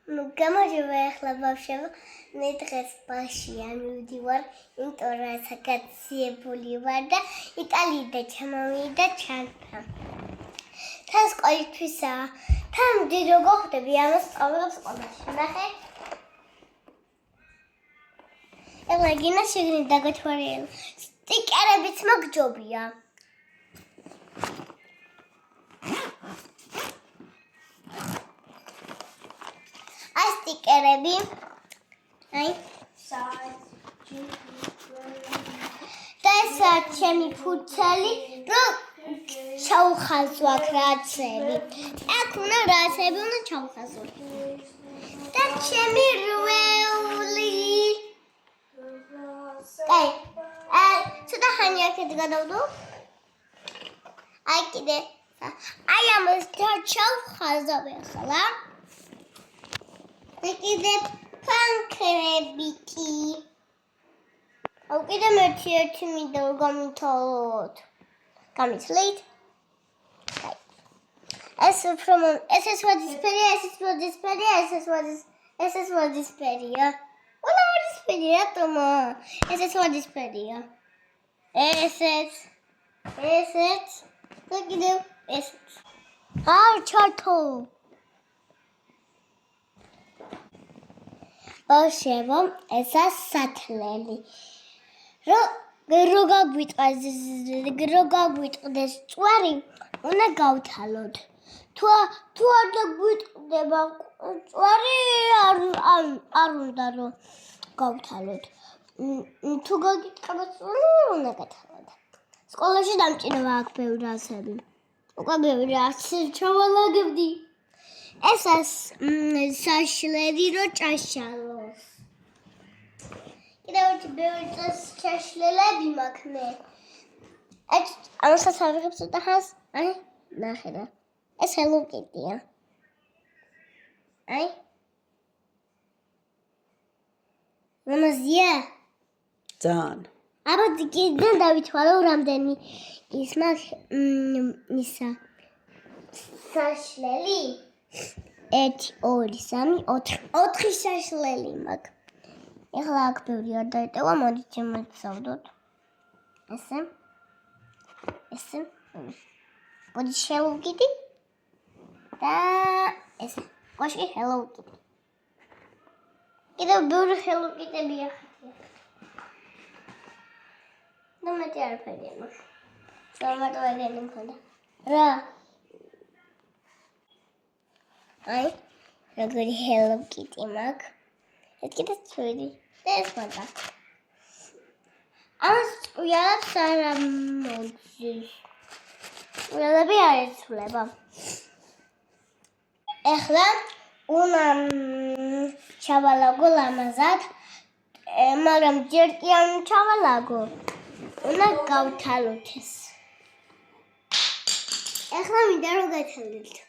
გამარჯობა ახლა ბავშვებო მე დღეს ბაშია მივდივარ იმიტომ რომ საკაციებული ვარ და იტალიიდან ჩამოვიდა ჩანთა თან სკოლისთვისაა თან დიდი როგორ ხვდები ამას სწავლობს სკოლაში ნახე ეხლა გინა შეგნით დაგათვალიერო სტიკერებიც მოგჯობია სტიკერები აი და ესა ჩემი ფურცელი რომ ჩავხაზო აქ რაცები აქ უნდა რაცები უნდა ჩავხაზო და ჩემი რვეული აი ცოტა ხანი აქეთ გადავდო აი კიდე აი ამას ჩავხაზო ახლა კიდე ფანქრებიკი აუ კიდე ერთი მინდა გამითვალოთ გამიცლით ეს ვადისფერია ეს ვადისფერია ყველა ვადისფერია თომა ეს ვადისფერია ესეც და კიდე ესეც არ ჩართო ბავშვებო, ესა სათლელი. რო გაგვიტყდეს წვარი, უნდა გავთალოთ. თუ არ გაგვიტყდება წვარი, არ უნდა რომ გავთალოთ. თუ გაგიტყდება წვარი, უნდა გათალოთ. სკოლაში დამჭირდება აქ ბევრი რასები. უკვე ბევრი რასი ჩავალაგებდი. ესა საშლელი რო ჭაშალოს. კიდევ ბევრი ჩაშლელები მაქვს მე. ამასაც ავიღებ ცოტა ხანს. აი, ნახე რა. ეს Hello Kitty-ია. აი. მამაზია. ძალიან. აბა კიდე დავითვალო რამდენი ის მაქვს ისა. საშლელი 1 2 3 4 საშლელი მაქვს. ეხლა აქ ბევრი არ დაეტევა, მოდით შემოვსავდოთ. ესე. მოდი Hello Kitty. და ესე. კოშკი Hello Kitty. კიდევ ბევრი Hello Kitty-ები ახლა. და მეტი არაფერია მაქვს. სამარტო ეგენი მქონდა. რა აი, როგორი Hello Kitty მაქვს. ეს კიდე ცუდი. და ეს მადა. ამას უიარებს არ მოძის. უიარები არ ეცვლება. ეხლა უნდა ჩავალაგო ლამაზად, მაგრამ ჯერ კი არ ჩავალაგო. უნდა გავთალოთ ეს. ეხლა მინდა რომ გათვალოთ.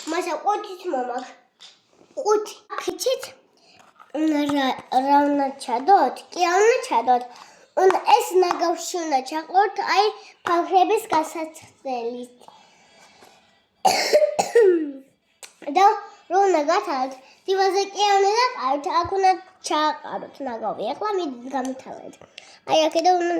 მასა ყუთით მომაქვს. ყუთი. ხიჩით რა უნდა ჩადოთ? კი უნდა ჩადოთ. ეს ნაგავში უნდა ჩაყოთ, აი ფანქრების გასაცდელით. და რო უნდა გათვალოთ, დივანზე კი უნდა დაყაროთ, აქ უნდა ჩააყაროთ ნაგავი. ახლა მიდით გამითვალეთ. აი აქედან უნდა